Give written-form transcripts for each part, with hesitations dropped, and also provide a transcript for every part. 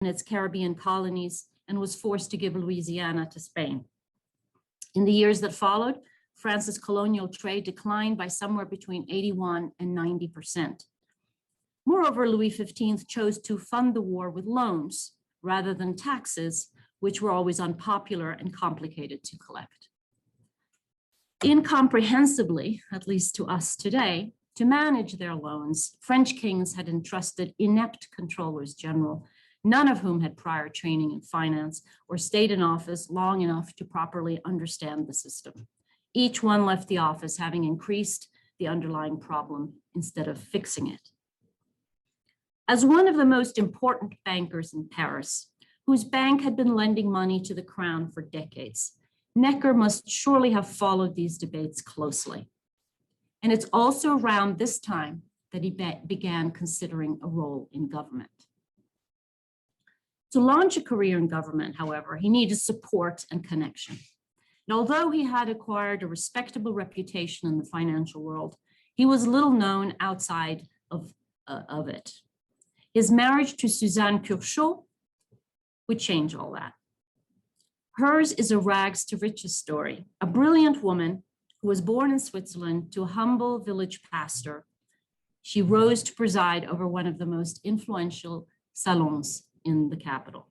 its Caribbean colonies and was forced to give Louisiana to Spain. In the years that followed, France's colonial trade declined by somewhere between 81 and 90%. Moreover, Louis XV chose to fund the war with loans rather than taxes, which were always unpopular and complicated to collect. Incomprehensibly, at least to us today, to manage their loans, French kings had entrusted inept controllers general, none of whom had prior training in finance or stayed in office long enough to properly understand the system. Each one left the office having increased the underlying problem instead of fixing it. As one of the most important bankers in Paris, whose bank had been lending money to the crown for decades, Necker must surely have followed these debates closely. And it's also around this time that he began considering a role in government. To launch a career in government, however, he needed support and connection. And although he had acquired a respectable reputation in the financial world, he was little known outside of it. His marriage to Suzanne Curchod would change all that. Hers is a rags to riches story, a brilliant woman who was born in Switzerland to a humble village pastor. She rose to preside over one of the most influential salons in the capital.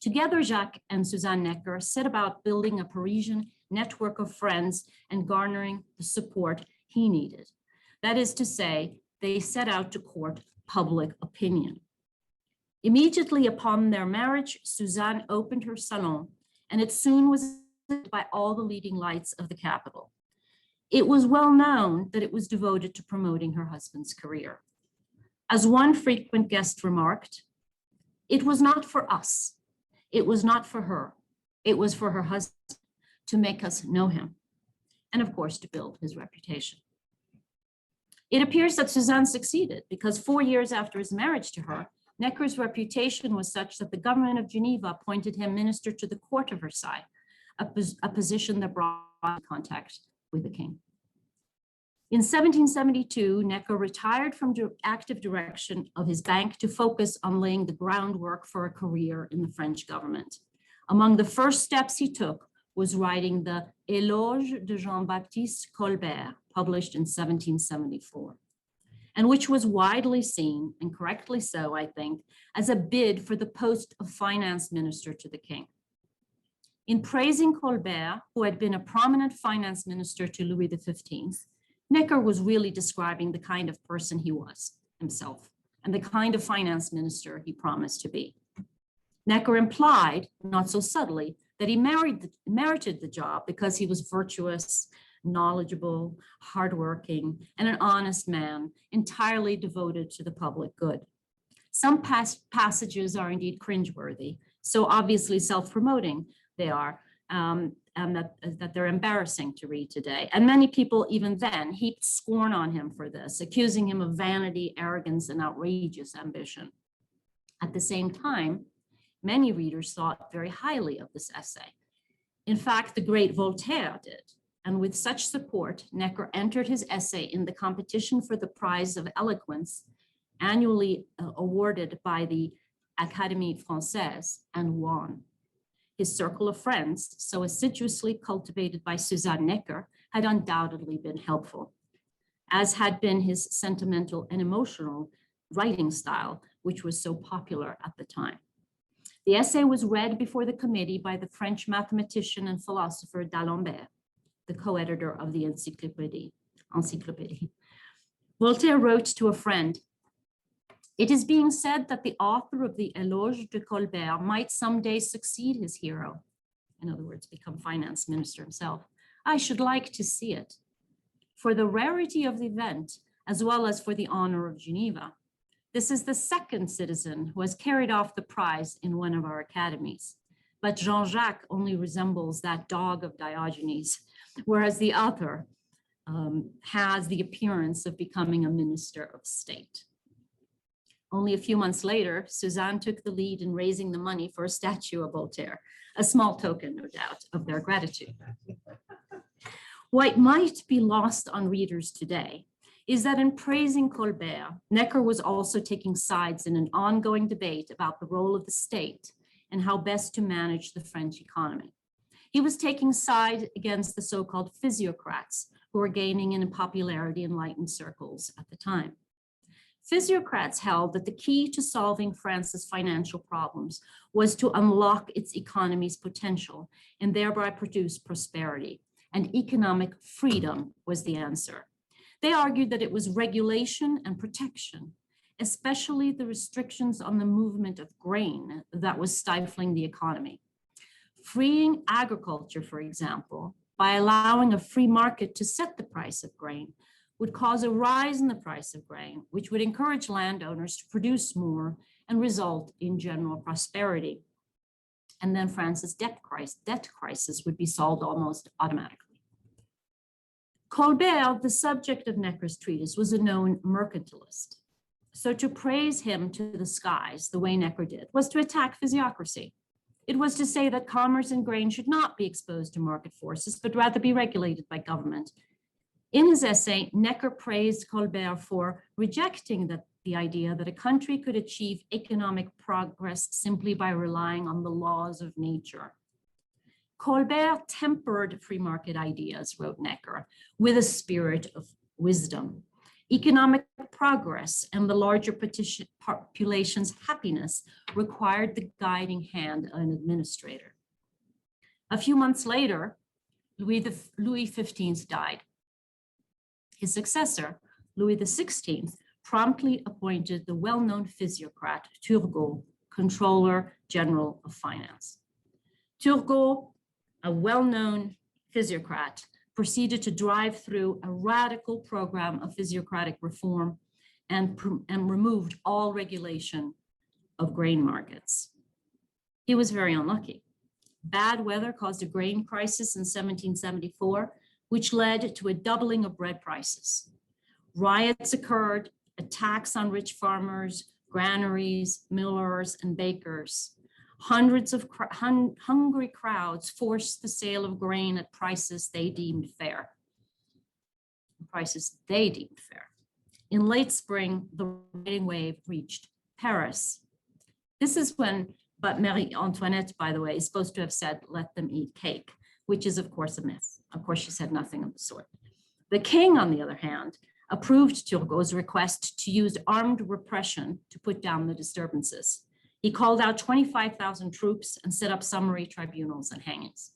Together, Jacques and Suzanne Necker set about building a Parisian network of friends and garnering the support he needed. That is to say, they set out to court public opinion. Immediately upon their marriage, Suzanne opened her salon, and it soon was visited by all the leading lights of the capital. It was well known that it was devoted to promoting her husband's career. As one frequent guest remarked, "It was not for us. It was not for her. It was for her husband to make us know him, and of course, to build his reputation." It appears that Suzanne succeeded because 4 years after his marriage to her, Necker's reputation was such that the government of Geneva appointed him minister to the court of Versailles, a position that brought him in contact with the king. In 1772, Necker retired from active direction of his bank to focus on laying the groundwork for a career in the French government. Among the first steps he took was writing the Éloge de Jean-Baptiste Colbert, published in 1774. And which was widely seen, and correctly so, I think, as a bid for the post of finance minister to the king. In praising Colbert, who had been a prominent finance minister to Louis XV, Necker was really describing the kind of person he was himself and the kind of finance minister he promised to be. Necker implied, not so subtly, that he merited the job because he was virtuous, knowledgeable, hardworking, and an honest man, entirely devoted to the public good. Some passages are indeed cringeworthy, so obviously self-promoting they are, and that they're embarrassing to read today. And many people even then heaped scorn on him for this, accusing him of vanity, arrogance, and outrageous ambition. At the same time, many readers thought very highly of this essay. In fact, the great Voltaire did. And with such support, Necker entered his essay in the competition for the prize of eloquence, annually awarded by the Académie Française, and won. His circle of friends, so assiduously cultivated by Suzanne Necker, had undoubtedly been helpful, as had been his sentimental and emotional writing style, which was so popular at the time. The essay was read before the committee by the French mathematician and philosopher d'Alembert, the co-editor of the Encyclopédie. Voltaire wrote to a friend, "It is being said that the author of the Éloge de Colbert might someday succeed his hero," in other words, become finance minister himself. "I should like to see it. For the rarity of the event, as well as for the honor of Geneva, this is the second citizen who has carried off the prize in one of our academies. But Jean-Jacques only resembles that dog of Diogenes, whereas the other has the appearance of becoming a minister of state." Only a few months later, Suzanne took the lead in raising the money for a statue of Voltaire, a small token, no doubt, of their gratitude. What might be lost on readers today is that in praising Colbert, Necker was also taking sides in an ongoing debate about the role of the state and how best to manage the French economy. He was taking side against the so-called physiocrats, who were gaining in popularity in enlightened circles at the time. Physiocrats held that the key to solving France's financial problems was to unlock its economy's potential and thereby produce prosperity, and economic freedom was the answer. They argued that it was regulation and protection, especially the restrictions on the movement of grain, that was stifling the economy. Freeing agriculture, for example, by allowing a free market to set the price of grain, would cause a rise in the price of grain, which would encourage landowners to produce more and result in general prosperity. And then France's debt crisis would be solved almost automatically. Colbert, the subject of Necker's treatise, was a known mercantilist. So to praise him to the skies, the way Necker did, was to attack physiocracy. It was to say that commerce in grain should not be exposed to market forces, but rather be regulated by government. In his essay, Necker praised Colbert for rejecting the idea that a country could achieve economic progress simply by relying on the laws of nature. Colbert tempered free market ideas, wrote Necker, with a spirit of wisdom. Economic progress and the larger population's happiness required the guiding hand of an administrator. A few months later, Louis XV died. His successor, Louis XVI, promptly appointed the well-known physiocrat Turgot, Controller General of Finance. Turgot, a well-known physiocrat, proceeded to drive through a radical program of physiocratic reform and removed all regulation of grain markets. He was very unlucky. Bad weather caused a grain crisis in 1774, which led to a doubling of bread prices. Riots occurred, attacks on rich farmers, granaries, millers, and bakers. Hundreds of hungry crowds forced the sale of grain at prices they deemed fair. In late spring, the rioting wave reached Paris. This is when, but Marie Antoinette, by the way, is supposed to have said, "Let them eat cake," which is, of course, a myth. Of course, she said nothing of the sort. The king, on the other hand, approved Turgot's request to use armed repression to put down the disturbances. He called out 25,000 troops and set up summary tribunals and hangings.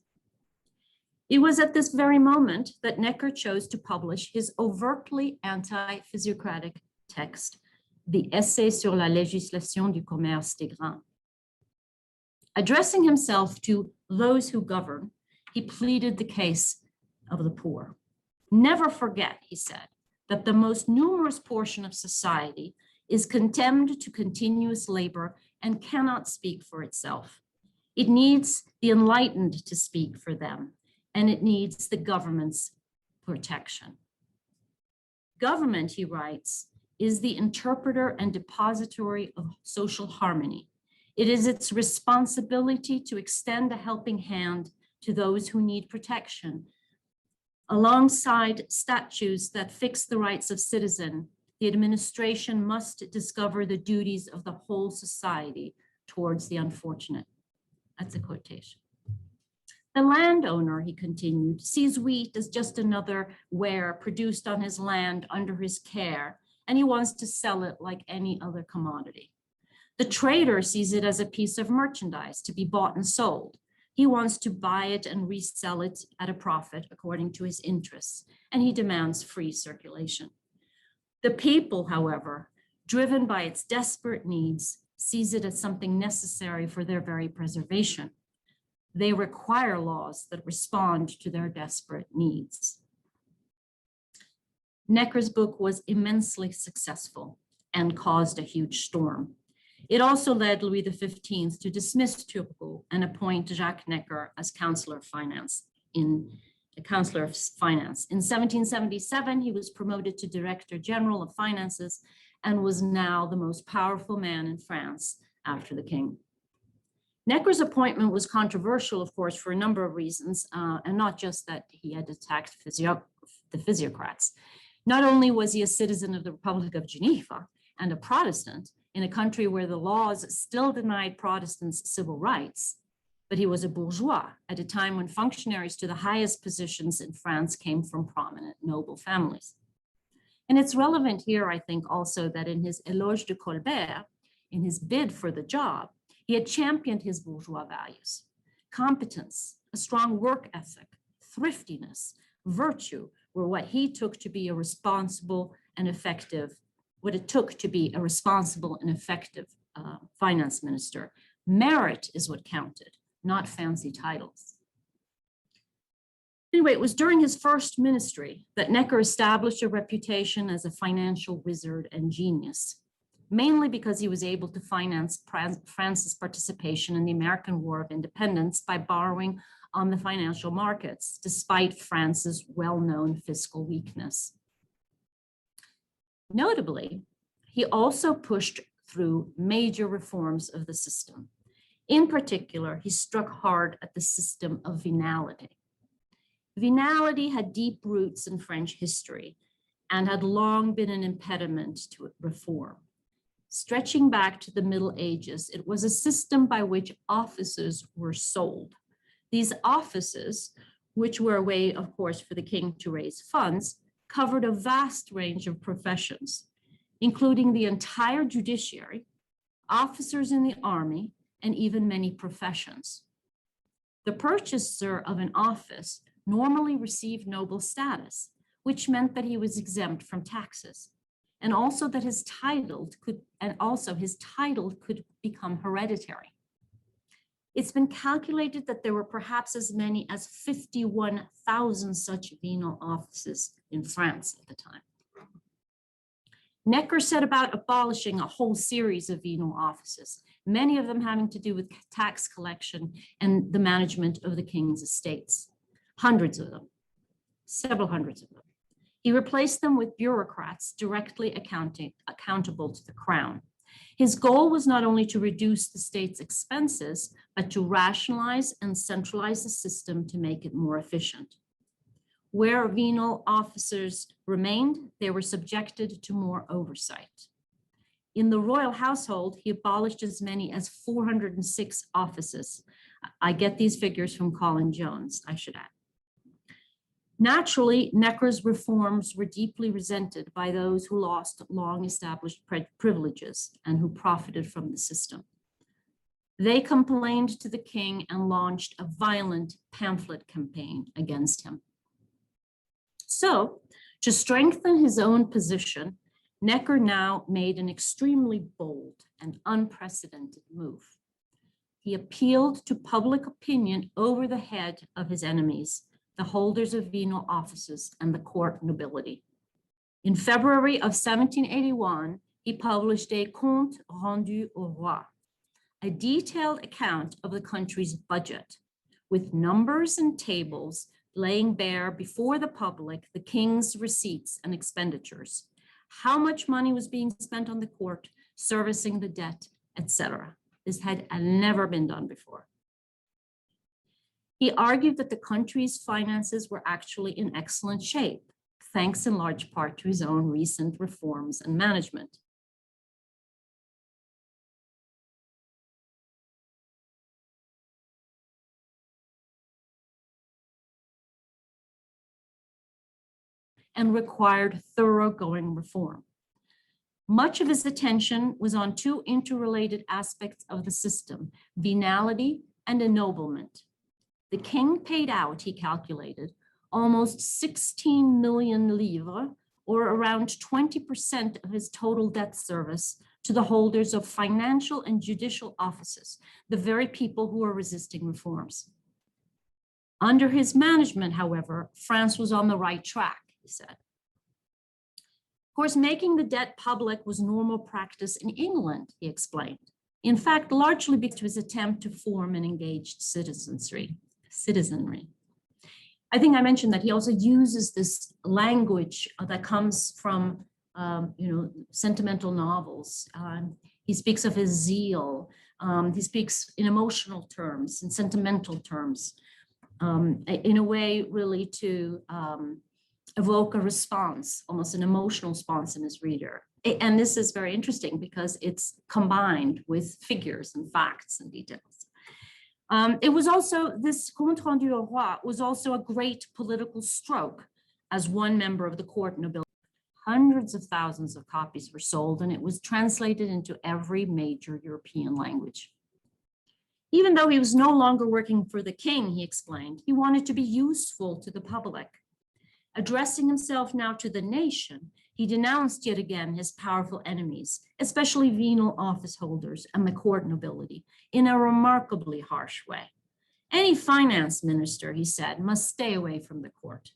It was at this very moment that Necker chose to publish his overtly anti-physiocratic text, the Essai sur la législation du commerce des grains. Addressing himself to those who govern, he pleaded the case of the poor. Never forget, he said, that the most numerous portion of society is condemned to continuous labor and cannot speak for itself. It needs the enlightened to speak for them, and it needs the government's protection. Government, he writes, is the interpreter and depository of social harmony. It is its responsibility to extend a helping hand to those who need protection. Alongside statutes that fix the rights of citizens, the administration must discover the duties of the whole society towards the unfortunate. That's a quotation. The landowner, he continued, sees wheat as just another ware produced on his land under his care, and he wants to sell it like any other commodity. The trader sees it as a piece of merchandise to be bought and sold. He wants to buy it and resell it at a profit according to his interests, and he demands free circulation. The people, however, driven by its desperate needs, sees it as something necessary for their very preservation. They require laws that respond to their desperate needs. Necker's book was immensely successful and caused a huge storm. It also led Louis XV to dismiss Turgot and appoint Jacques Necker as Chancellor of Finance. In 1777, he was promoted to Director General of Finances and was now the most powerful man in France after the king. Necker's appointment was controversial, of course, for a number of reasons, and not just that he had attacked the physiocrats. Not only was he a citizen of the Republic of Geneva and a Protestant in a country where the laws still denied Protestants civil rights, but he was a bourgeois at a time when functionaries to the highest positions in France came from prominent noble families. And it's relevant here, I think, also that in his Éloge de Colbert, in his bid for the job, he had championed his bourgeois values: competence, a strong work ethic, thriftiness, virtue were what he took to be a responsible and effective, what it took to be a responsible and effective finance minister. Merit is what counted, not fancy titles. Anyway, it was during his first ministry that Necker established a reputation as a financial wizard and genius, mainly because he was able to finance France's participation in the American War of Independence by borrowing on the financial markets, despite France's well-known fiscal weakness. Notably, he also pushed through major reforms of the system. In particular, he struck hard at the system of venality. Venality had deep roots in French history and had long been an impediment to reform. Stretching back to the Middle Ages, it was a system by which offices were sold. These offices, which were a way, of course, for the king to raise funds, covered a vast range of professions, including the entire judiciary, officers in the army, and even many professions. The purchaser of an office normally received noble status, which meant that he was exempt from taxes, and also that his title could become hereditary. It's been calculated that there were perhaps as many as 51,000 such venal offices in France at the time. Necker set about abolishing a whole series of venal offices, many of them having to do with tax collection and the management of the king's estates. Hundreds of them, several hundreds of them. He replaced them with bureaucrats directly accountable to the crown. His goal was not only to reduce the state's expenses, but to rationalize and centralize the system to make it more efficient. Where venal officers remained, they were subjected to more oversight. In the royal household, he abolished as many as 406 offices. I get these figures from Colin Jones, I should add. Naturally, Necker's reforms were deeply resented by those who lost long-established privileges and who profited from the system. They complained to the king and launched a violent pamphlet campaign against him. So, to strengthen his own position, Necker now made an extremely bold and unprecedented move. He appealed to public opinion over the head of his enemies, the holders of venal offices and the court nobility. In February of 1781, he published a Compte rendu au roi, a detailed account of the country's budget, with numbers and tables laying bare before the public the king's receipts and expenditures, how much money was being spent on the court, servicing the debt, etc. This had never been done before. He argued that the country's finances were actually in excellent shape, thanks in large part to his own recent reforms and management. And required thoroughgoing reform. Much of his attention was on two interrelated aspects of the system: venality and ennoblement. The king paid out, he calculated, almost 16 million livres, or around 20% of his total debt service, to the holders of financial and judicial offices, the very people who were resisting reforms. Under his management, however, France was on the right track, he said. Of course, making the debt public was normal practice in England, he explained. In fact, largely because of his attempt to form an engaged citizenry. I think I mentioned that he also uses this language that comes from, sentimental novels. He speaks of his zeal. He speaks in emotional terms, in sentimental terms, in a way really to evoke a response, almost an emotional response in his reader. And this is very interesting because it's combined with figures and facts and details. It was also, this Compte rendu au roi was also a great political stroke, as one member of the court nobility. Hundreds of thousands of copies were sold, and it was translated into every major European language. Even though he was no longer working for the king, he explained, he wanted to be useful to the public. Addressing himself now to the nation, he denounced yet again his powerful enemies, especially venal office holders and the court nobility, in a remarkably harsh way. Any finance minister, he said, must stay away from the court.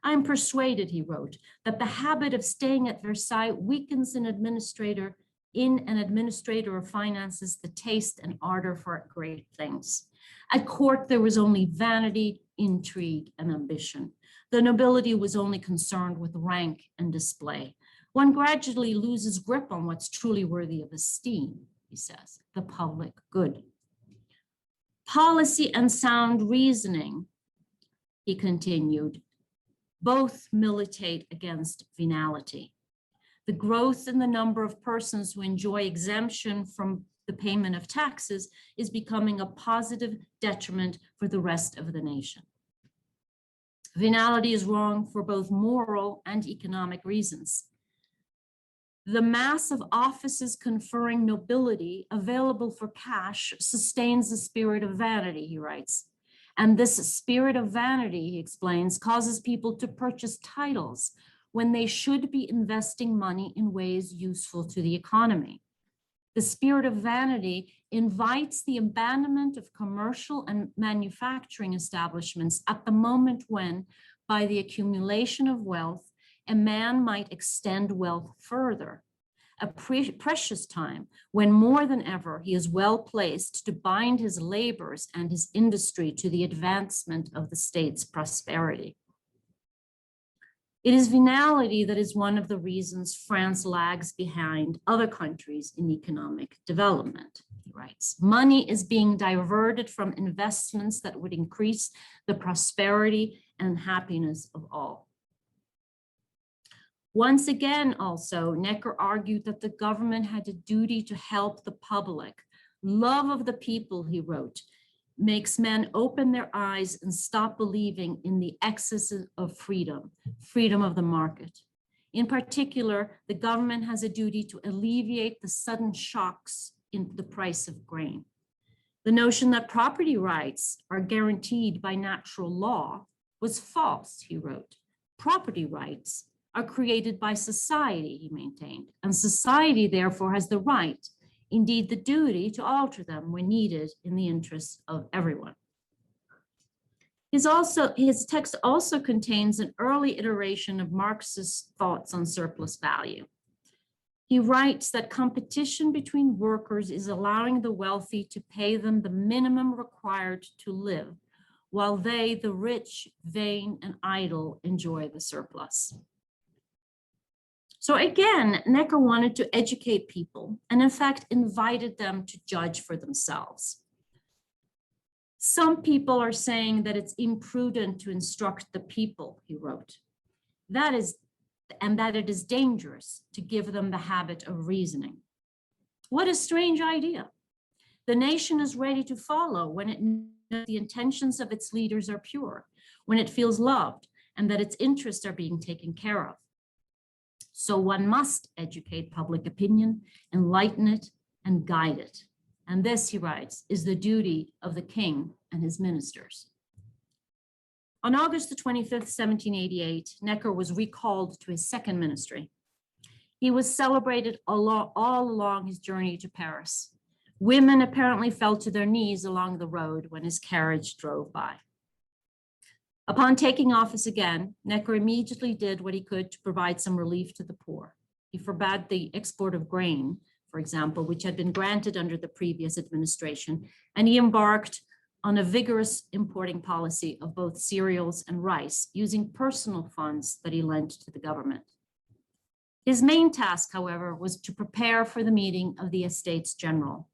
I am persuaded, he wrote, that the habit of staying at Versailles weakens an administrator of finances the taste and ardor for great things. At court, there was only vanity, intrigue, and ambition. The nobility was only concerned with rank and display. One gradually loses grip on what's truly worthy of esteem, he says, the public good. Policy and sound reasoning, he continued, both militate against venality. The growth in the number of persons who enjoy exemption from the payment of taxes is becoming a positive detriment for the rest of the nation. Venality is wrong for both moral and economic reasons. The mass of offices conferring nobility available for cash sustains the spirit of vanity, he writes. And this spirit of vanity, he explains, causes people to purchase titles when they should be investing money in ways useful to the economy. The spirit of vanity invites the abandonment of commercial and manufacturing establishments at the moment when, by the accumulation of wealth, a man might extend wealth further. A precious time when more than ever he is well placed to bind his labors and his industry to the advancement of the state's prosperity. It is venality that is one of the reasons France lags behind other countries in economic development, he writes. Money is being diverted from investments that would increase the prosperity and happiness of all. Once again, also, Necker argued that the government had a duty to help the public. Love of the people, he wrote, makes men open their eyes and stop believing in the excesses of freedom of the market. In particular, the government has a duty to alleviate the sudden shocks in the price of grain. The notion that property rights are guaranteed by natural law was false, he wrote. Property rights are created by society, he maintained, and society therefore has the right, indeed the duty, to alter them when needed in the interests of everyone. His text also contains an early iteration of Marx's thoughts on surplus value. He writes that competition between workers is allowing the wealthy to pay them the minimum required to live, while they, the rich, vain, and idle, enjoy the surplus. So again, Necker wanted to educate people and in fact invited them to judge for themselves. Some people are saying that it's imprudent to instruct the people, he wrote. And that it is dangerous to give them the habit of reasoning. What a strange idea. The nation is ready to follow when it knows the intentions of its leaders are pure, when it feels loved and that its interests are being taken care of. So one must educate public opinion, enlighten it, and guide it. And this, he writes, is the duty of the king and his ministers. On August the 25th, 1788, Necker was recalled to his second ministry. He was celebrated all along his journey to Paris. Women apparently fell to their knees along the road when his carriage drove by. Upon taking office again, Necker immediately did what he could to provide some relief to the poor. He forbade the export of grain, for example, which had been granted under the previous administration, and he embarked on a vigorous importing policy of both cereals and rice, using personal funds that he lent to the government. His main task, however, was to prepare for the meeting of the Estates General.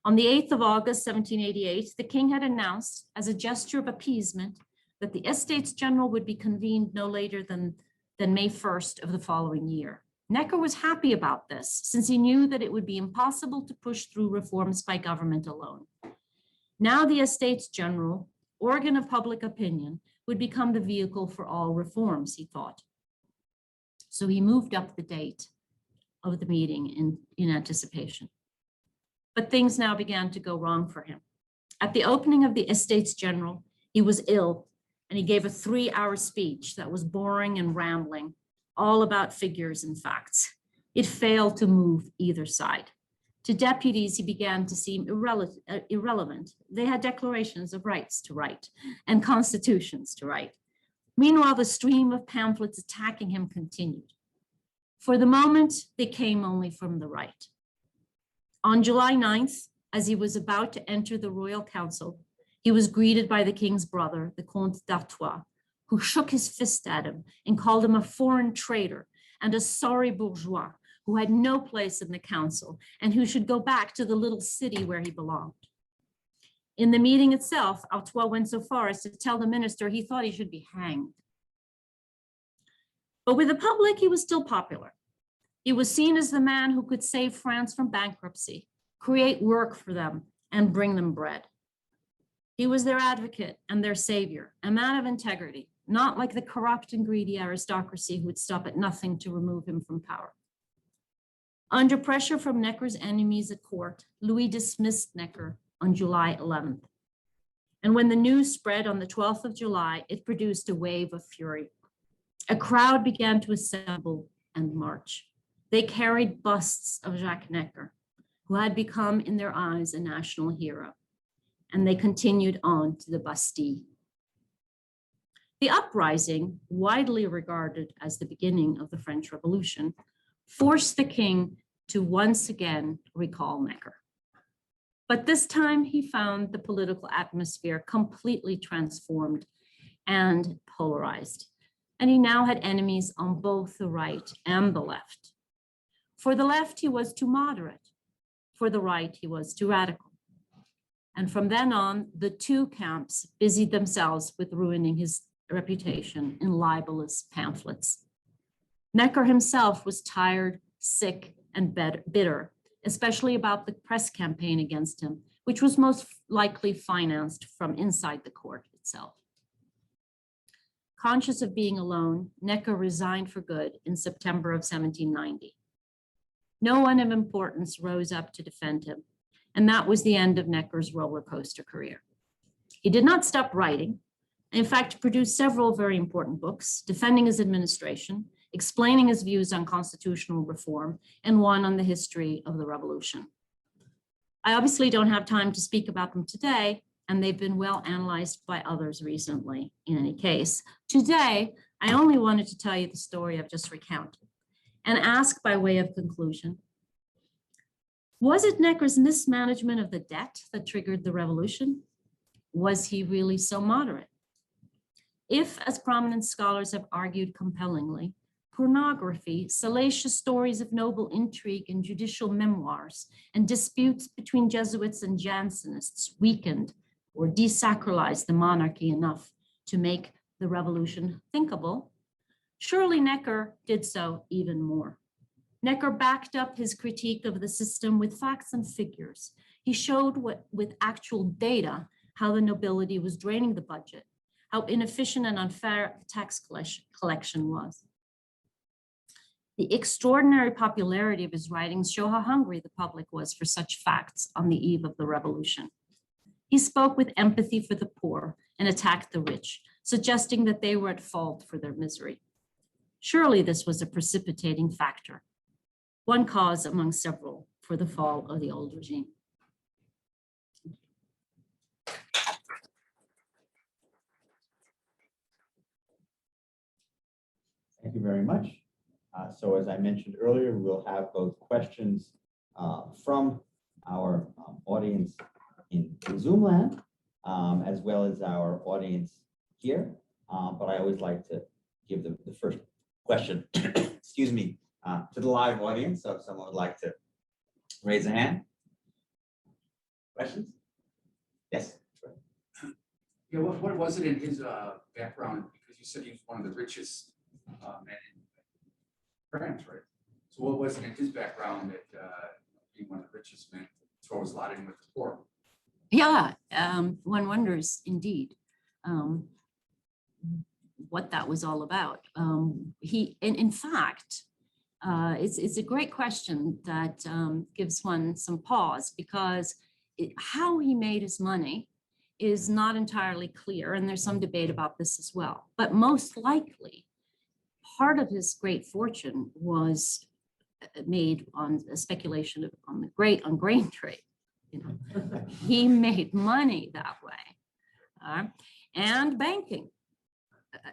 On the 8th of August, 1788, the king had announced, as a gesture of appeasement, that the Estates General would be convened no later than than May 1st of the following year. Necker was happy about this, since he knew that it would be impossible to push through reforms by government alone. Now the Estates General, organ of public opinion, would become the vehicle for all reforms, he thought. So he moved up the date of the meeting in anticipation. But things now began to go wrong for him. At the opening of the Estates General, he was ill, and he gave a 3-hour speech that was boring and rambling, all about figures and facts. It failed to move either side. To deputies, he began to seem irrelevant. They had declarations of rights to write and constitutions to write. Meanwhile, the stream of pamphlets attacking him continued. For the moment, they came only from the right. On July 9th, as he was about to enter the Royal Council, he was greeted by the king's brother, the Comte d'Artois, who shook his fist at him and called him a foreign traitor and a sorry bourgeois who had no place in the council and who should go back to the little city where he belonged. In the meeting itself, Artois went so far as to tell the minister he thought he should be hanged. But with the public, he was still popular. He was seen as the man who could save France from bankruptcy, create work for them, and bring them bread. He was their advocate and their savior, a man of integrity, not like the corrupt and greedy aristocracy who would stop at nothing to remove him from power. Under pressure from Necker's enemies at court, Louis dismissed Necker on July 11th. And when the news spread on the 12th of July, it produced a wave of fury. A crowd began to assemble and march. They carried busts of Jacques Necker, who had become in their eyes a national hero, and they continued on to the Bastille. The uprising, widely regarded as the beginning of the French Revolution, forced the king to once again recall Necker. But this time he found the political atmosphere completely transformed and polarized, and he now had enemies on both the right and the left. For the left, he was too moderate. For the right, he was too radical. And from then on, the two camps busied themselves with ruining his reputation in libelous pamphlets. Necker himself was tired, sick, and bitter, especially about the press campaign against him, which was most likely financed from inside the court itself. Conscious of being alone, Necker resigned for good in September of 1790. No one of importance rose up to defend him, and that was the end of Necker's roller coaster career. He did not stop writing, and in fact produced several very important books, defending his administration, explaining his views on constitutional reform, and one on the history of the revolution. I obviously don't have time to speak about them today, and they've been well analyzed by others recently in any case. Today, I only wanted to tell you the story I've just recounted and ask by way of conclusion, was it Necker's mismanagement of the debt that triggered the revolution? Was he really so moderate? If, as prominent scholars have argued compellingly, pornography, salacious stories of noble intrigue and judicial memoirs, and disputes between Jesuits and Jansenists weakened or desacralized the monarchy enough to make the revolution thinkable, surely Necker did so even more. Necker backed up his critique of the system with facts and figures. He showed with actual data how the nobility was draining the budget, how inefficient and unfair tax collection was. The extraordinary popularity of his writings show how hungry the public was for such facts on the eve of the revolution. He spoke with empathy for the poor and attacked the rich, suggesting that they were at fault for their misery. Surely this was a precipitating factor, one cause among several for the fall of the old regime. Thank you very much. So as I mentioned earlier, we'll have both questions from our audience in Zoom land, as well as our audience here. But I always like to give the first question, excuse me, to the live audience. So if someone would like to raise a hand. Questions? Yes. Yeah, what was it in his background? Because you said he was one of the richest and in France, right? So what was it in his background that being one of the richest men throws a lot in with the poor? Yeah, one wonders indeed what that was all about. In fact, it's a great question that gives one some pause, because how he made his money is not entirely clear, and there's some debate about this as well. But most likely, part of his great fortune was made on a speculation on grain trade. You know, he made money that way, and banking.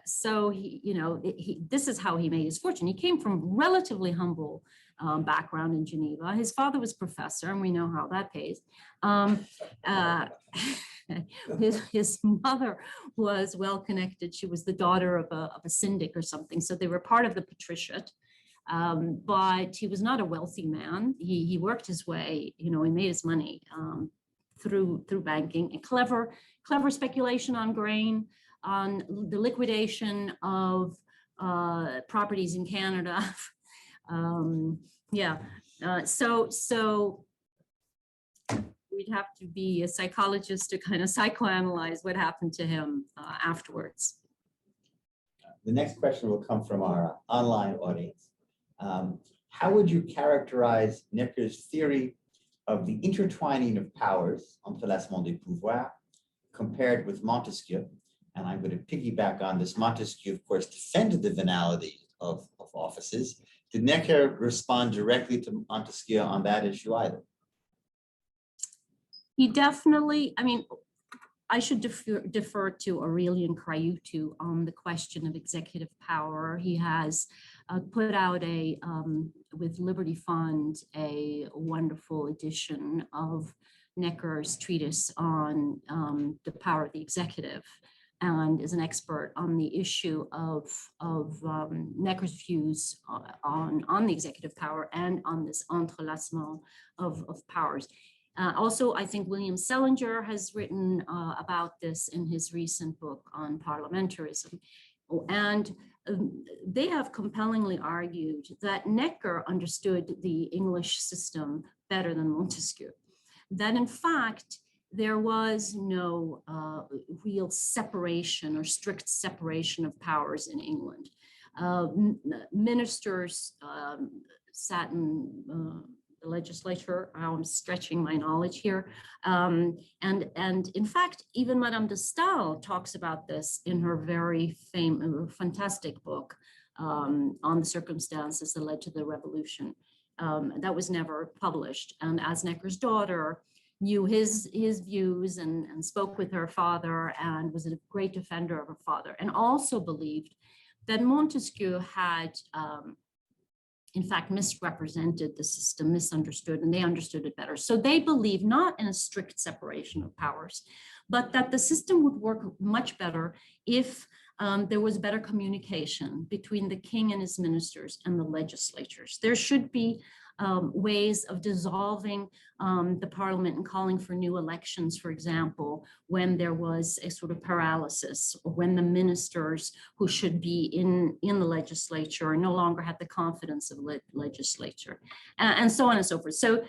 So this is how he made his fortune. He came from relatively humble background in Geneva. His father was professor, and we know how that pays. His mother was well connected. She was the daughter of a syndic or something. So they were part of the patriciate. But he was not a wealthy man. He worked his way, he made his money through banking and clever speculation on grain, on the liquidation of properties in Canada. So we'd have to be a psychologist to kind of psychoanalyze what happened to him afterwards. The next question will come from our online audience. How would you characterize Necker's theory of the intertwining of powers, entrelacement des pouvoirs, compared with Montesquieu? And I'm going to piggyback on this. Montesquieu, of course, defended the venality of offices. Did Necker respond directly to Montesquieu on that issue either? He definitely, I should defer to Aurelian Craiutu on the question of executive power. He has put out with Liberty Fund, a wonderful edition of Necker's treatise on the power of the executive, and is an expert on the issue of Necker's views on the executive power and on this entrelacement of powers. Also, I think William Selinger has written about this in his recent book on parliamentarism. And they have compellingly argued that Necker understood the English system better than Montesquieu. That in fact, there was no real separation or strict separation of powers in England. Ministers sat in the legislature. I'm stretching my knowledge here. And in fact, even Madame de Stael talks about this in her very fantastic book on the circumstances that led to the revolution. That was never published. And as Necker's daughter, knew his views and spoke with her father and was a great defender of her father, and also believed that Montesquieu had in fact misrepresented the system, misunderstood, and they understood it better. So they believed not in a strict separation of powers, but that the system would work much better if there was better communication between the king and his ministers and the legislatures. There should be ways of dissolving the parliament and calling for new elections, for example, when there was a sort of paralysis, or when the ministers who should be in the legislature no longer had the confidence of legislature, and so on and so forth. So,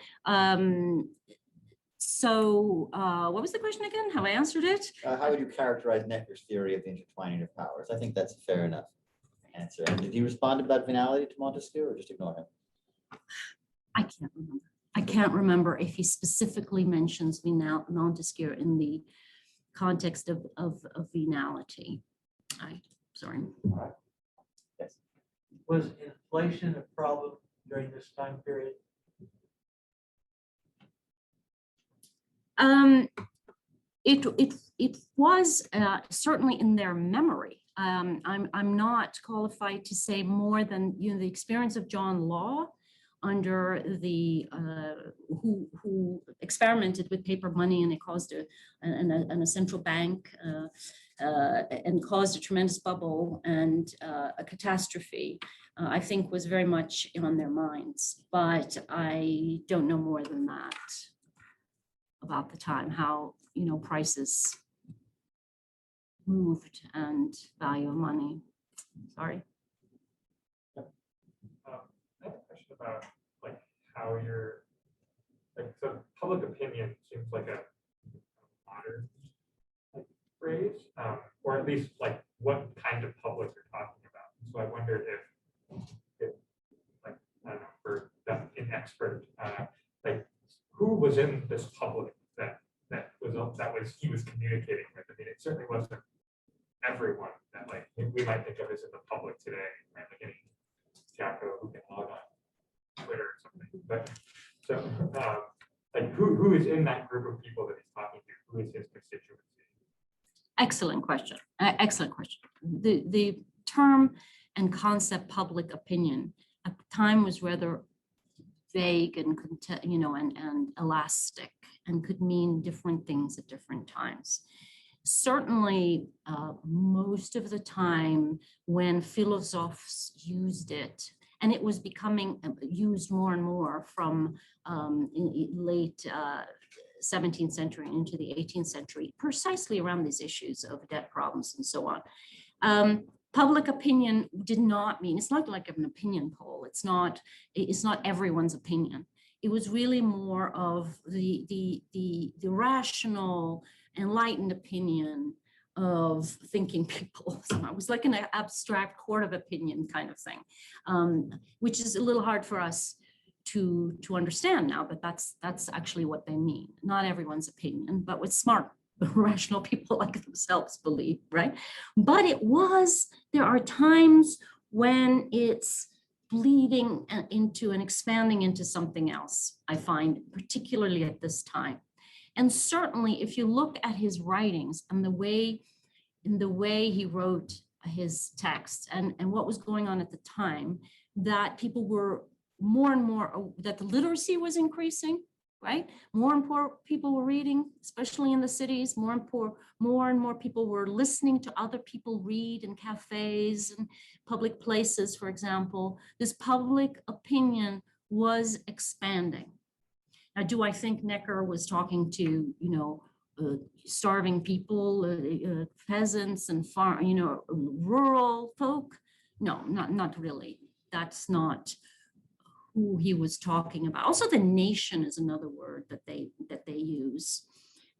what was the question again? Have I answered it? How would you characterize Necker's theory of the intertwining of powers? I think that's a fair enough answer. And did he respond about venality to Montesquieu, or just ignore him? I can't remember if he specifically mentions Montesquieu in the context of venality. Sorry. All right. Yes. Was inflation a problem during this time period? It was certainly in their memory. I'm not qualified to say more than the experience of John Law, under the who experimented with paper money, and it caused a central bank and caused a tremendous bubble and a catastrophe. I think was very much on their minds, but I don't know more than that about the time, how prices moved and value of money. Sorry. question about like how you're like, so public opinion seems like a modern like, phrase, or at least like what kind of public you're talking about. So I wondered if like, I don't know, for the inexpert, like who was in this public that was he was communicating with? I mean, it certainly wasn't everyone that like we might think of as in the public today, right? Like any Jacko who can log on Twitter or something. But so like who is in that group of people that he's talking to? Who is his constituency? Excellent question. Excellent question. The term and concept public opinion at the time was rather vague and and elastic and could mean different things at different times. Certainly, most of the time when philosophers used it, and it was becoming used more and more from late 17th century into the 18th century, precisely around these issues of debt problems and so on. Public opinion did not mean, it's not like an opinion poll. It's not everyone's opinion. It was really more of the rational, enlightened opinion of thinking people. So it was like an abstract court of opinion kind of thing, which is a little hard for us to understand now, but that's actually what they mean. Not everyone's opinion, but what smart, rational people like themselves believe, right? But there are times when it's bleeding into and expanding into something else, I find, particularly at this time. And certainly if you look at his writings and the way he wrote his text and what was going on at the time, that people were more and more, that the literacy was increasing, right? More and more people were reading, especially in the cities. More and more people were listening to other people read in cafes and public places, for example. This public opinion was expanding. Now, do I think Necker was talking to, starving people, peasants and rural folk? No, not really. That's not who he was talking about. Also, the nation is another word that they use.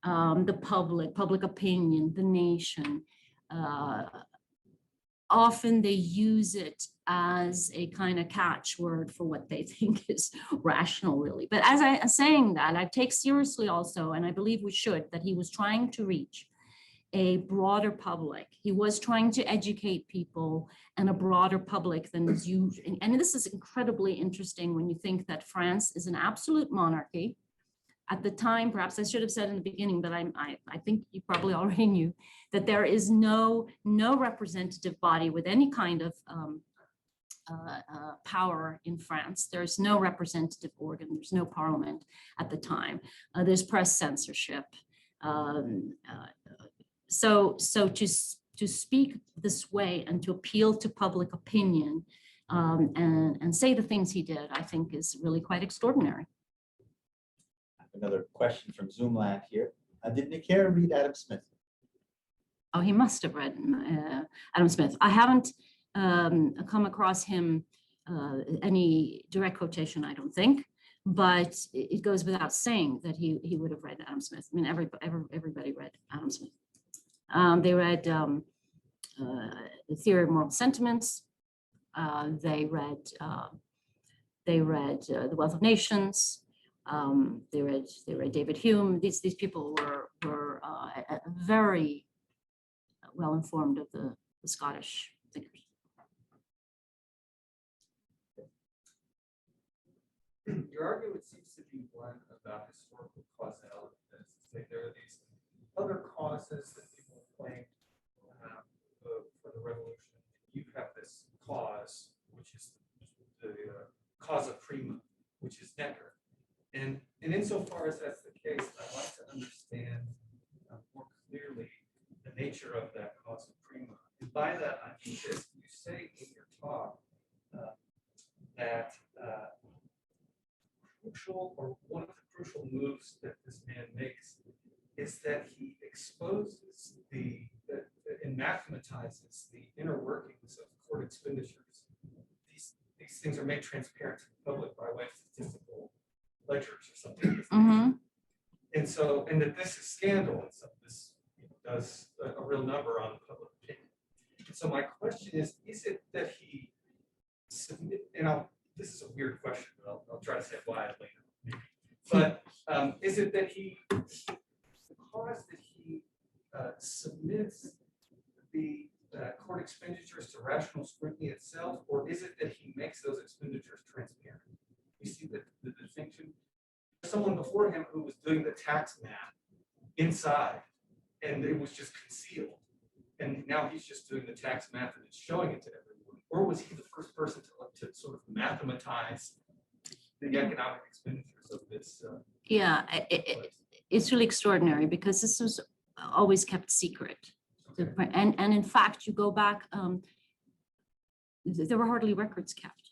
The public opinion, the nation. Often they use it as a kind of catchword for what they think is rational, really. But as I am saying that, I take seriously also, and I believe we should, that he was trying to reach a broader public. He was trying to educate people and a broader public than is usual. And this is incredibly interesting when you think that France is an absolute monarchy. At the time, perhaps I should have said in the beginning, but I think you probably already knew that there is no representative body with any kind of power in France. There's no representative organ. There's no parliament at the time. There's press censorship. So to speak this way and to appeal to public opinion and say the things he did, I think is really quite extraordinary. Another question from Zoomland here. Did Necker read Adam Smith? Oh, he must have read Adam Smith. I haven't come across him any direct quotation, I don't think, but it goes without saying that he would have read Adam Smith. I mean, everybody read Adam Smith. They read The Theory of Moral Sentiments. They read The Wealth of Nations. They read David Hume. These people were very well informed of the Scottish thinkers. Your argument seems to be one about historical causality. That is to say, there are these other causes that people claim for the revolution. You have this cause, which is the causa prima, which is Necker. And insofar as that's the case, I'd like to understand more clearly the nature of that causa prima. And by that, I mean this. You say in your talk that crucial, or one of the crucial moves that this man makes is that he exposes and mathematizes the inner workings of court expenditures. These these things are made transparent to the public by way of statistical ledgers or something. Mhm. And so, and that this is scandal, and so this does a real number on public opinion. And so my question is it that he submit, and this is a weird question, but I'll try to say why later, maybe. But is it that the cause that he submits the court expenditures to rational scrutiny itself, or is it that he makes those expenditures transparent? You see the distinction? Someone before him who was doing the tax math inside, and it was just concealed. And now he's just doing the tax math and it's showing it to everyone. Or was he the first person to sort of mathematize the economic expenditures of this? Yeah, it's really extraordinary because this was always kept secret. Okay. And in fact, you go back, there were hardly records kept.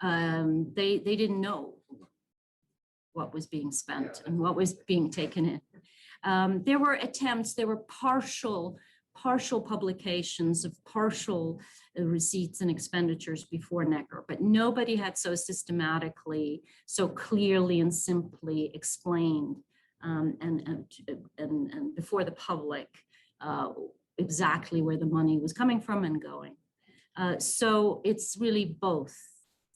They didn't know what was being spent and what was being taken in. There were attempts, there were partial publications of partial receipts and expenditures before Necker, but nobody had so systematically, so clearly and simply explained and before the public exactly where the money was coming from and going. So it's really both,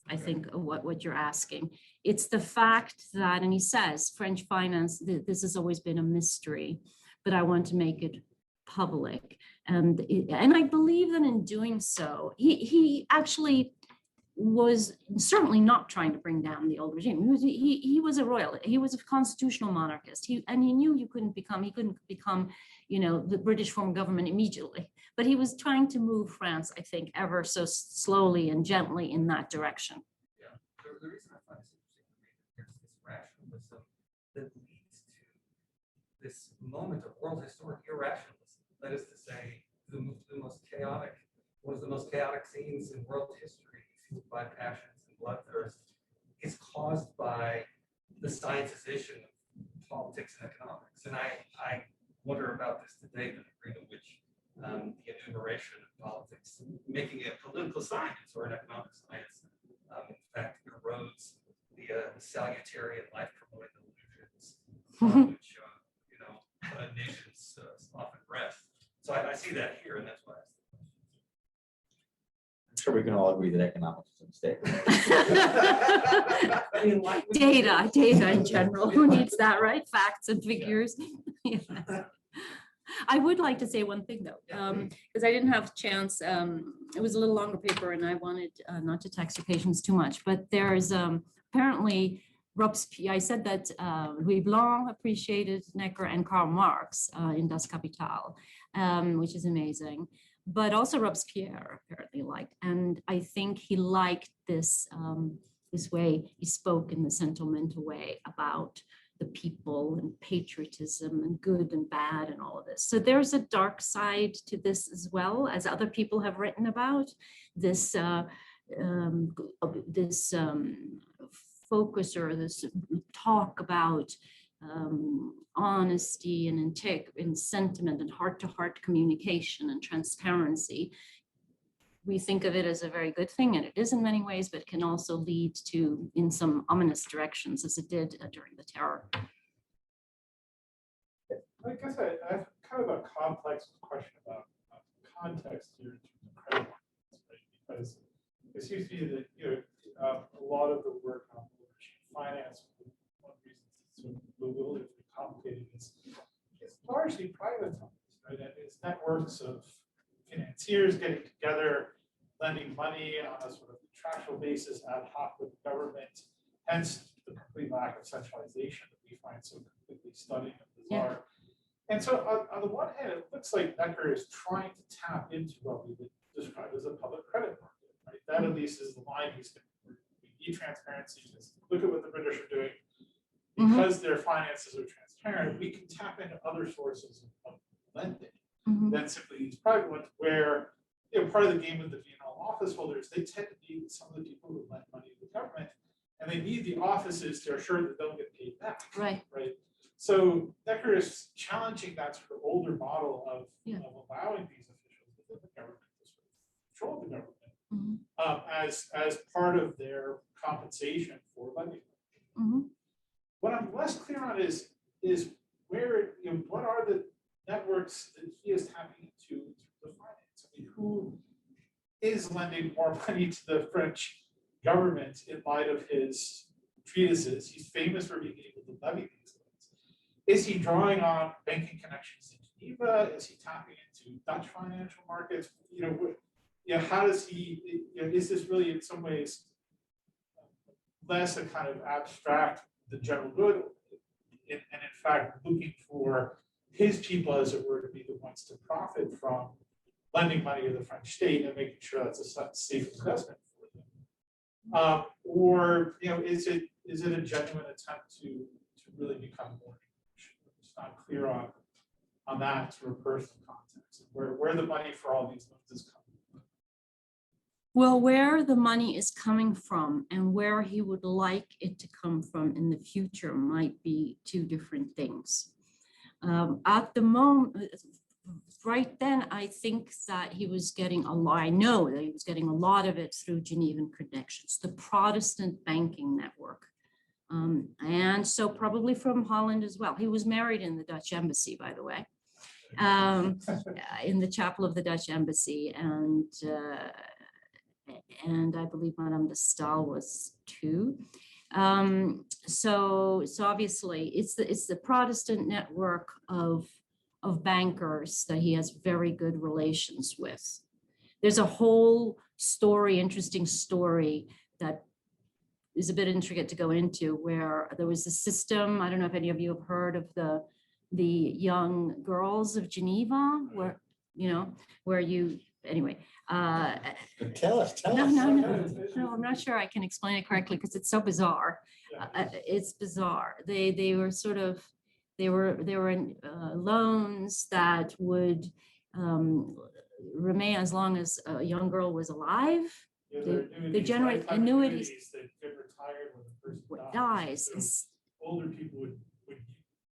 I think, what you're asking. It's the fact that, and he says, French finance, this has always been a mystery, but I want to make it public. And I believe that in doing so, he actually was certainly not trying to bring down the old regime. He was a royal, he was a constitutional monarchist. He knew he couldn't become, the British form of government immediately, but he was trying to move France, I think, ever so slowly and gently in that direction. Yeah, the reason I find this interesting is this rationalism that leads to this moment of world historic irrationalism. That is to say, the most chaotic, one of the most chaotic scenes in world history, fueled by passions and bloodthirst, is caused by the scientization of politics and economics. And I wonder about this today, the degree to which the enumeration of politics, making it political science or an economic science, in fact, erodes the salutary and life-promoting illusions, which nations often rest. So I see that here, and that's why I'm sure we can all agree that economics is a mistake. I mean, Data in general, who needs that, right? Facts and figures. Yes. I would like to say one thing though, because I didn't have a chance. It was a little longer paper and I wanted not to tax your patience too much, but there's apparently Robespierre, I said that Louis Blanc appreciated Necker and Karl Marx in Das Kapital, which is amazing. But also Robespierre apparently liked, and I think he liked this this way he spoke in the sentimental way about the people and patriotism and good and bad and all of this. So there's a dark side to this as well, as other people have written about this focus or this talk about honesty and sentiment and heart-to-heart communication and transparency. We think of it as a very good thing, and it is in many ways, but can also lead to in some ominous directions, as it did during the terror. I guess I have kind of a complex question about context here in terms of credit markets, right? Because it seems to me that a lot of the work on finance, one reason it's so bewilderingly complicated is it's largely privatized, right? And it's networks of financiers getting together, lending money on a sort of contractual basis ad hoc with the government, hence the complete lack of centralization that we find so completely stunning and bizarre. Yeah. And so on the one hand, it looks like Necker is trying to tap into what we would describe as a public credit market, right? That at least is the line he's going to. We need transparency. Look at what the British are doing. Because their finances are transparent, we can tap into other sources of lending than simply these private ones, where part of the game of the V&L office holders, they tend to be some of the people who lend money to the government, and they need the offices to assure that they'll get paid back. Right. So Necker is challenging that sort of older model of allowing these officials within the government to sort of control the government as part of their compensation for lending. Mhm. What I'm less clear on is where, what are the networks that he is tapping into in terms of finance? I mean, who is lending more money to the French government in light of his treatises? He's famous for being able to levy these loans. Is he drawing on banking connections in Geneva? Is he tapping into Dutch financial markets? How does he, is this really in some ways less a kind of abstract, the general good, and in fact looking for his people, as it were, to be the ones to profit from lending money to the French state and making sure that's a safe investment for them? Or is it a genuine attempt to really become more English? It's not clear on that sort of personal context, where the money for all these loans is coming from. Well, where the money is coming from and where he would like it to come from in the future might be two different things. At the moment, right then, I think that he was getting a lot, I know that he was getting a lot of it through Genevan connections, the Protestant banking network. And so probably from Holland as well. He was married in the Dutch embassy, by the way, in the chapel of the Dutch embassy. And I believe Madame de Stael was too. So obviously it's the Protestant network of bankers that he has very good relations with. There's a whole story, interesting story that is a bit intricate to go into, where there was a system, I don't know if any of you have heard of the young girls of Geneva, where, anyway. Tell us. No, I'm not sure I can explain it correctly because it's so bizarre. It's bizarre. They were sort of, they were in loans that would remain as long as a young girl was alive. They generate annuities that get retired when the person dies. So older people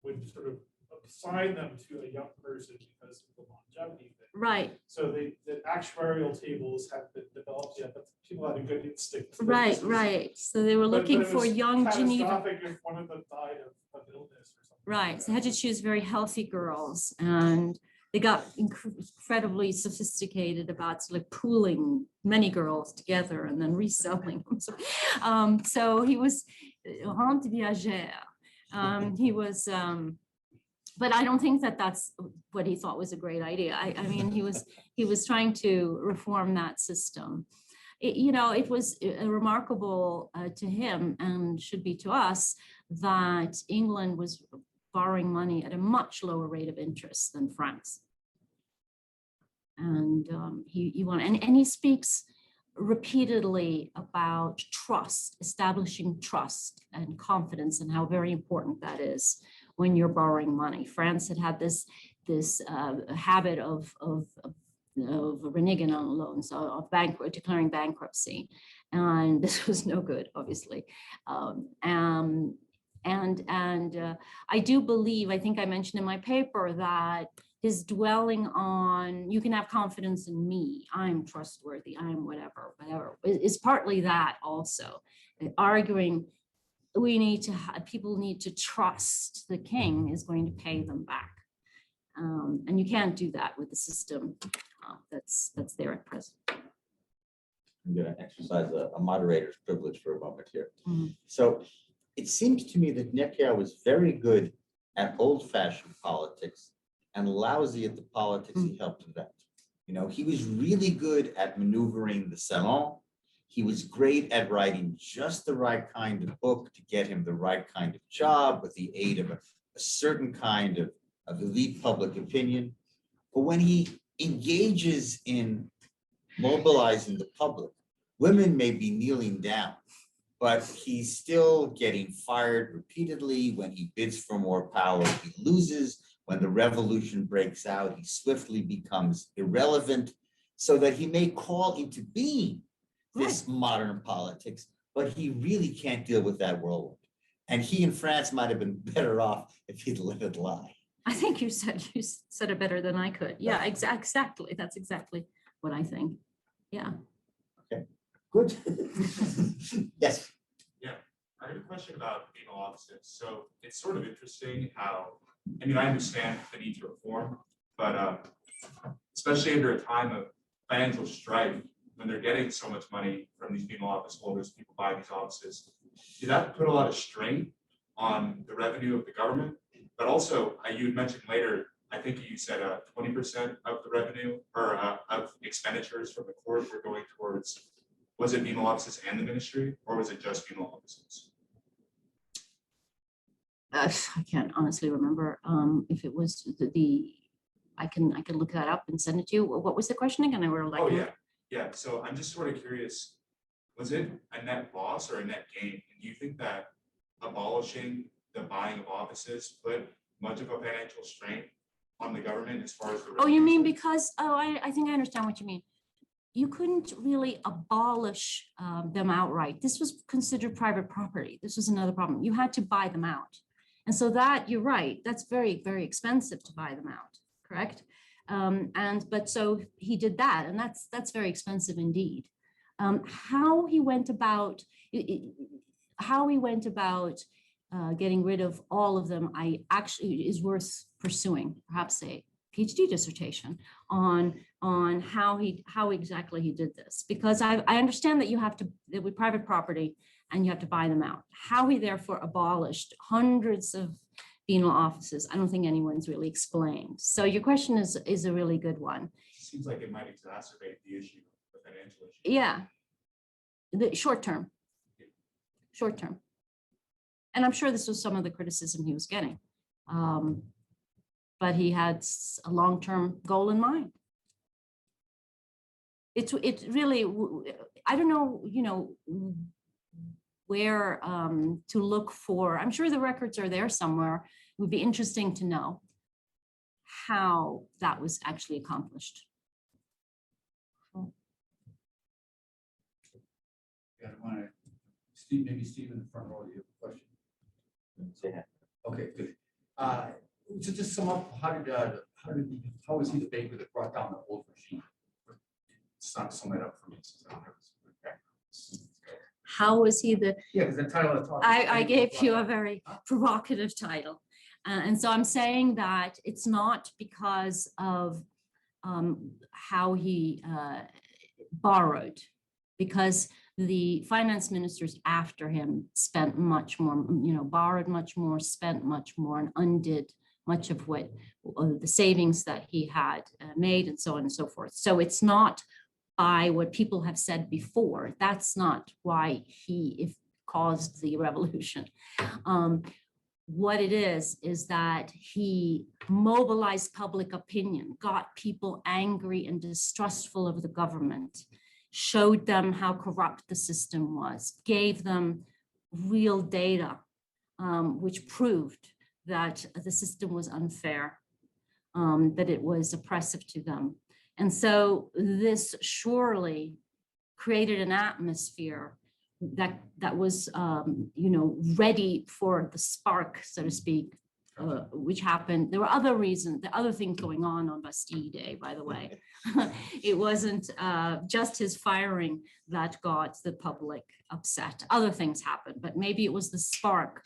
would sort of assign them to a young person because of the longevity thing. Right. So the actuarial tables have been developed yet, but people had a good instinct. Right. So they were looking for young Geneva. Catastrophic if one of them died of illness or something. Right. So they had to choose very healthy girls, and they got incredibly sophisticated about sort of pooling many girls together and then reselling them. So he was rente viagère. He was, but I don't think that that's what he thought was a great idea. I mean, he was trying to reform that system. It was remarkable to him, and should be to us, that England was borrowing money at a much lower rate of interest than France. And he speaks repeatedly about trust, establishing trust and confidence, and how very important that is when you're borrowing money. France had this habit of reneging on loans, of declaring bankruptcy, and this was no good, obviously. I do believe, I think I mentioned in my paper, that his dwelling on, you can have confidence in me, I'm trustworthy, I'm whatever, is partly that also. Arguing, people need to trust the king is going to pay them back. And you can't do that with the system that's there at present. I'm going to exercise a moderator's privilege for a moment here. Mhm. So it seems to me that Necker was very good at old-fashioned politics and lousy at the politics he helped invent. He was really good at maneuvering the salon. He was great at writing just the right kind of book to get him the right kind of job with the aid of a certain kind of elite public opinion. But when he engages in mobilizing the public, women may be kneeling down, but he's still getting fired repeatedly. When he bids for more power, he loses. When the revolution breaks out, he swiftly becomes irrelevant, so that he may call into being this modern politics, but he really can't deal with that whirlwind. And he and France might have been better off if he'd let it lie. I think you said it better than I could. Yeah, exactly. That's exactly what I think. Yeah. Okay. Good. Yes. I have a question about penal offices. So it's sort of interesting how, I mean, I understand the need to reform, but especially under a time of financial strife, when they're getting so much money from these penal office holders, people buying these offices, did that put a lot of strain on the revenue of the government? But also, you had mentioned later, I think you said 20% of the revenue or of expenditures from the court were going towards, was it penal offices and the ministry, or was it just penal offices? I can't honestly remember if it was I can look that up and send it to you. What was the question again? I were like, Oh yeah. So I'm just sort of curious, was it a net loss or a net gain? And do you think that abolishing the buying of offices put much of a financial strain on the government as far as the oh, you mean revenue? because, I think I understand what you mean. You couldn't really abolish them outright. This was considered private property. This was another problem. You had to buy them out. And so that, you're right, that's very, very expensive to buy them out, correct? But so he did that, and that's very expensive indeed. How he went about getting rid of all of them, is worth pursuing, perhaps a PhD dissertation on how exactly he did this, because I understand that with private property and you have to buy them out. How he therefore abolished hundreds of penal offices, I don't think anyone's really explained. So your question is a really good one. Seems like it might exacerbate the issue, the financial issue. Yeah, the short term. And I'm sure this was some of the criticism he was getting. But he had a long-term goal in mind. It's really, I don't know, where to look for. I'm sure the records are there somewhere. It would be interesting to know how that was actually accomplished. Yeah, I want to, Steve, maybe Steve in the front row, you have a question? Okay, good. So just sum up, how was he the baker that brought down the old regime? Sum it up for me. Since I don't have this background. How was he the? Yeah, because the title of the talk. I gave you a very provocative title. And so I'm saying that it's not because of how he borrowed, because the finance ministers after him spent much more, borrowed much more, spent much more, and undid much of what the savings that he had made, and so on and so forth. So it's not by what people have said before. That's not why he caused the revolution. What it is that he mobilized public opinion, got people angry and distrustful of the government, showed them how corrupt the system was, gave them real data, which proved that the system was unfair, that it was oppressive to them. And so this surely created an atmosphere that was, ready for the spark, so to speak, which happened. There were other reasons, the other things going on Bastille Day, by the way. It wasn't just his firing that got the public upset. Other things happened, but maybe it was the spark,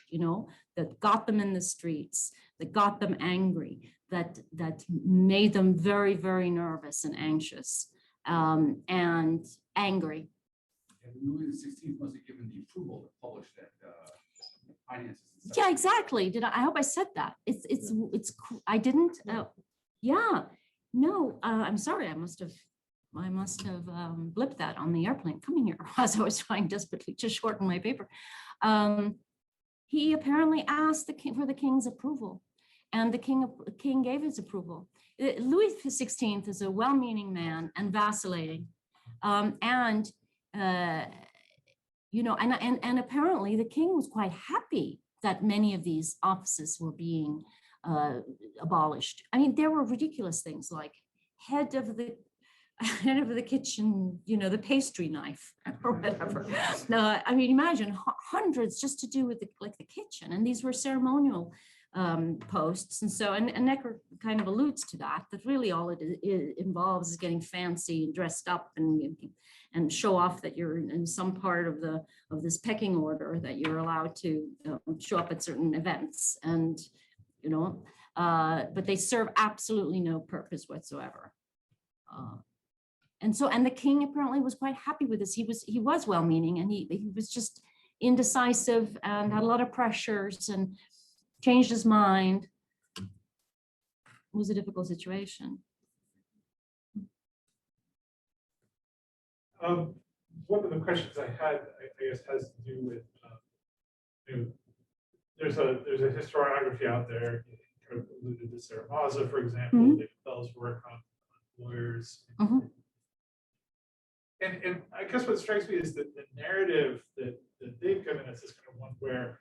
that got them in the streets, that got them angry, that made them very, very nervous and anxious and angry. And Louis XVI must have given the approval to publish that finances. Yeah, exactly. I hope I said that. I didn't. Yeah, no. I'm sorry. I must have blipped that on the airplane coming here as I was trying desperately to shorten my paper. He apparently asked the king for the king's approval, and the king gave his approval. Louis XVI is a well-meaning man and vacillating, and apparently the king was quite happy that many of these offices were being abolished. I mean, there were ridiculous things like head of the kitchen, the pastry knife or whatever. No, I mean, imagine hundreds just to do with the kitchen, and these were ceremonial posts. And so, and Necker kind of alludes to that really all it involves is getting fancy and dressed up and show off that you're in some part of this pecking order, that you're allowed to show up at certain events, and but they serve absolutely no purpose whatsoever. And the king apparently was quite happy with this. He was well-meaning, and he was just indecisive and had a lot of pressures and changed his mind. It was a difficult situation. One of the questions I had, I guess, has to do with there's a historiography out there. You kind of alluded to Sarah Maza, for example, David Bell's work on lawyers. And I guess what strikes me is that the narrative that they've given us is kind of one where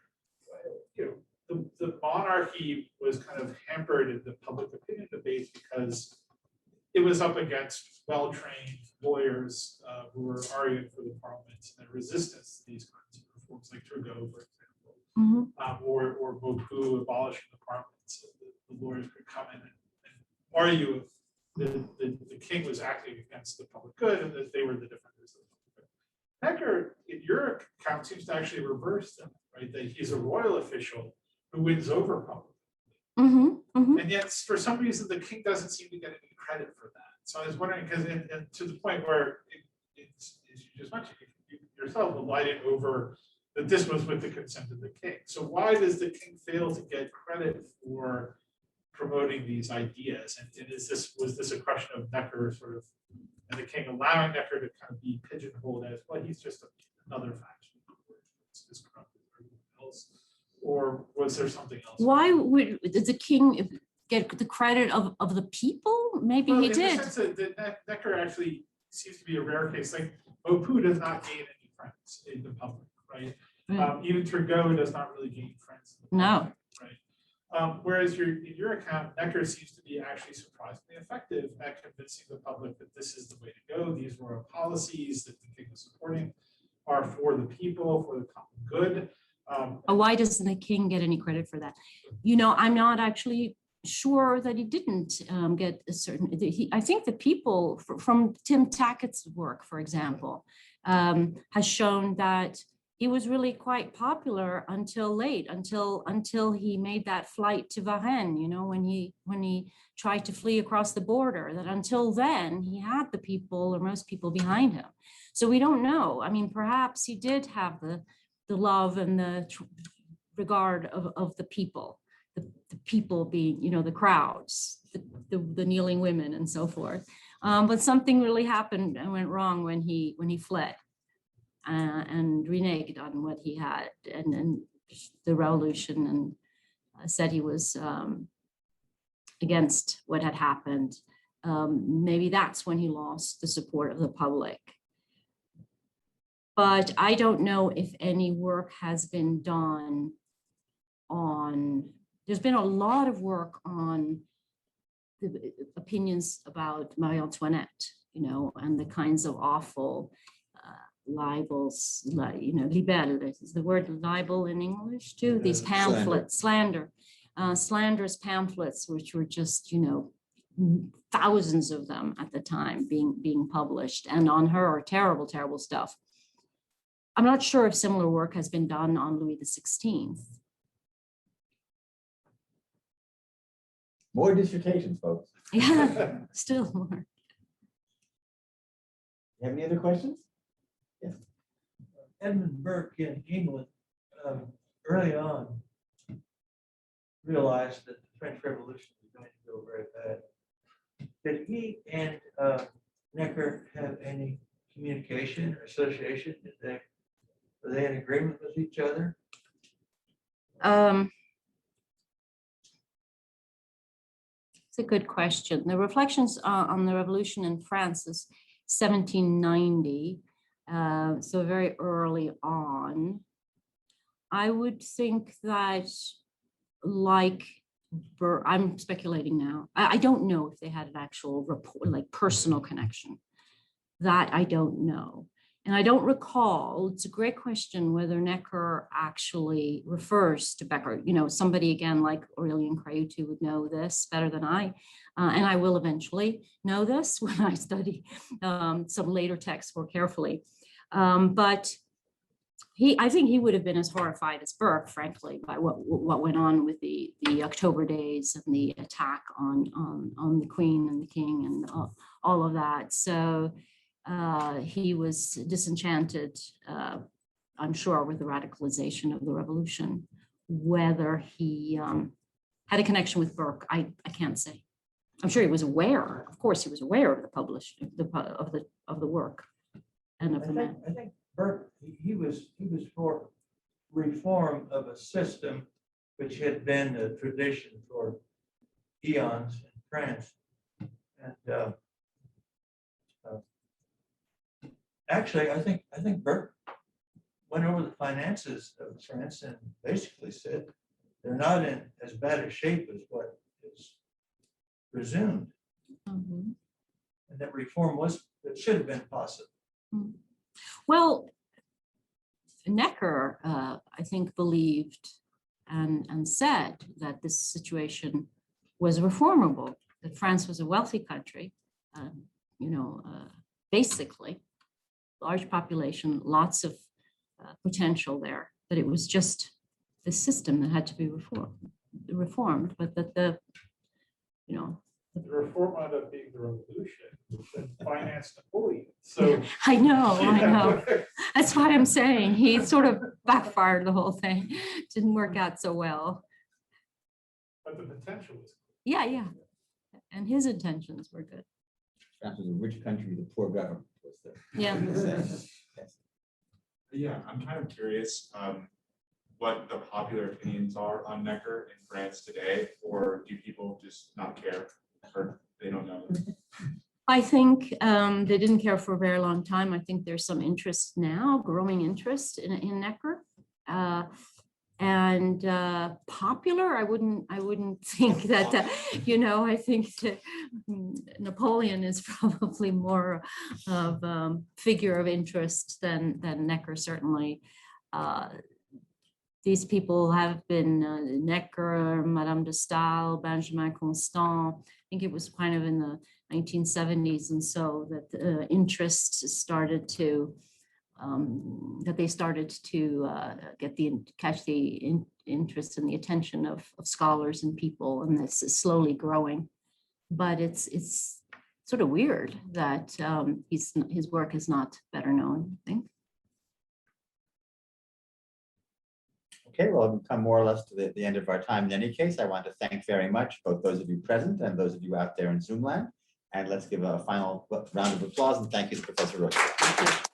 the monarchy was kind of hampered in the public opinion debate because it was up against well-trained lawyers who were arguing for the parliament and resistance to these kinds of reforms, like Turgot, for example, or Maupeou abolishing the parliament, so the lawyers could come in and argue if the king was acting against the public good and that they were the defenders of the public good. Necker, in your account, seems to actually reverse that, right? That he's a royal official who wins over public. And yet, for some reason, the king doesn't seem to get any credit for that. So I was wondering, because and to the point where it's, as you just mentioned, you yourself alighted over that this was with the consent of the king. So why does the king fail to get credit for promoting these ideas? And was this a question of Necker sort of, and the king allowing Necker to kind of be pigeonholed as, well, he's just another faction, it's corrupted or else, or was there something else? Why did the king get the credit of the people? Maybe he did. In the sense that Necker actually seems to be a rare case. Like Maupeou does not gain any friends in the public, right? Even Turgot does not really gain friends in the public, right? Whereas in your account, Necker seems to be actually surprisingly effective at convincing the public that this is the way to go. These royal policies that the king is supporting are for the people, for the common good. Why doesn't the king get any credit for that? I'm not actually sure that he didn't get a certain. I think the people from Tim Tackett's work, for example, has shown that he was really quite popular until late, until he made that flight to Varennes, when he tried to flee across the border, that until then he had the people or most people behind him. So we don't know. I mean, perhaps he did have the love and the regard of the people, the people being, the crowds, the kneeling women and so forth. But something really happened and went wrong when he fled. And reneged on what he had and the revolution, and said he was against what had happened. Maybe that's when he lost the support of the public. But I don't know if any work has been done on, there's been a lot of work on the opinions about Marie Antoinette, and the kinds of awful libels, libelle is the word libel in English too. These pamphlets, slanderous pamphlets, which were just, thousands of them at the time being published, and on her terrible, terrible stuff. I'm not sure if similar work has been done on Louis XVI. More dissertations, folks. Yeah, still more. You have any other questions? Yes. Edmund Burke in England early on realized that the French Revolution was going to go very bad. Did he and Necker have any communication or association? Were they in agreement with each other? It's a good question. The reflections on the revolution in France is 1790. So very early on. I would think that, I'm speculating now. I don't know if they had an actual rapport, like personal connection. That I don't know. And I don't recall, it's a great question, whether Necker actually refers to Becker. You know, somebody again like Aurélien Crayutu would know this better than I, and I will eventually know this when I study some later texts more carefully. But I think he would have been as horrified as Burke, frankly, by what went on with the October days and the attack on the Queen and the King and all of that. So he was disenchanted, I'm sure, with the radicalization of the revolution. Whether he had a connection with Burke, I can't say. I'm sure he was aware. Of course, he was aware of the publishing of the work and of the man. I think Burke, he was for reform of a system which had been a tradition for eons in France, and actually, I think Burke went over the finances of France and basically said they're not in as bad a shape as what is presumed, Mhm. and that reform it should have been possible. Well, Necker, I think, believed and said that this situation was reformable, that France was a wealthy country, basically, large population, lots of potential there, that it was just the system that had to be reformed, but that the reform wound up being the revolution, which then financed Napoleon. So I know. That's what I'm saying. He sort of backfired the whole thing. Didn't work out so well. But the potential was Yeah. And his intentions were good. France was a rich country, the poor government was there. Yeah. Yes. Yeah, I'm kind of curious what the popular opinions are on Necker in France today, or do people just not care, or they don't know? I think they didn't care for a very long time. I think there's some interest now, growing interest in Necker. And popular, I wouldn't think that, I think that Napoleon is probably more of a figure of interest than Necker, certainly. These people have been Necker, Madame de Staël, Benjamin Constant. I think it was kind of in the 1970s, and so that interest started to catch the interest and the attention of scholars and people, and this is slowly growing. But it's sort of weird that his work is not better known, I think. Okay, well, we've come more or less to the end of our time. In any case, I want to thank very much both those of you present and those of you out there in Zoom land. And let's give a final round of applause and thank you to Professor Rousseau.